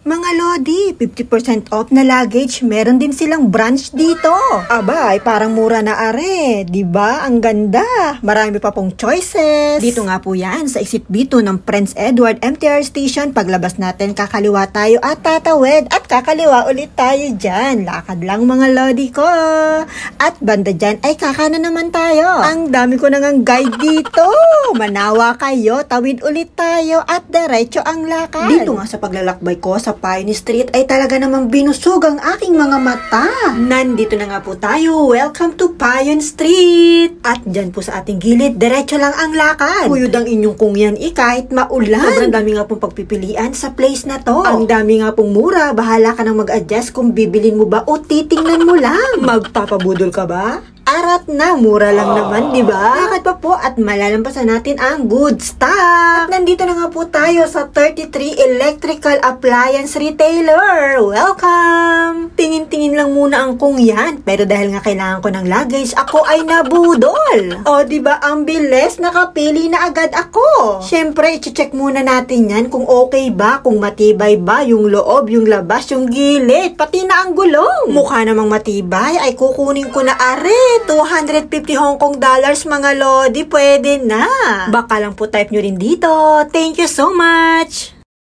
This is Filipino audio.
Mga Lodi, 50% off na luggage, meron din silang branch dito. Aba, ay parang mura na are, diba? Ang ganda. Marami pa pong choices. Dito nga po yan, sa exit B2 ng Prince Edward MTR Station. Paglabas natin, kakaliwa tayo at tatawid. At kakaliwa ulit tayo dyan. Lakad lang mga Lodi ko. At banda dyan ay kakana naman tayo. Ang dami ko nang guide dito. Manawa kayo, tawid ulit tayo at diretso ang lakad. Dito nga sa paglalakbay ko sa Pioneer Street ay talaga namang binusog ang aking mga mata. Nandito na nga po tayo. Welcome to Pioneer Street. At dyan po sa ating gilid, diretso lang ang lakad. Uyod ang inyong kung yan kahit maulan. Sobrang dami nga pong pagpipilian sa place na to. Ang dami nga pong mura. Bahala ka nang mag-adjust kung bibilin mo ba o titingnan mo lang. Magpapabudol ka ba? Arat na, mura lang naman, di ba? Lakad pa po at malalampasan natin ang good stuff. At nandito na nga po tayo sa 33 Electrical Appliance Retailer. Welcome! Tingin-tingin lang muna ang kung yan. Pero dahil nga kailangan ko ng luggage, ako ay nabudol. O, di ba ang bilis? Nakapili na agad ako. Siyempre, i-check muna natin yan kung okay ba, kung matibay ba yung loob, yung labas, yung gilid, pati na ang gulong. Mukha namang matibay, ay kukunin ko na are. 250 Hong Kong dollars mga Lodi, pwede na. Baka lang po type nyo rin dito. Thank you so much!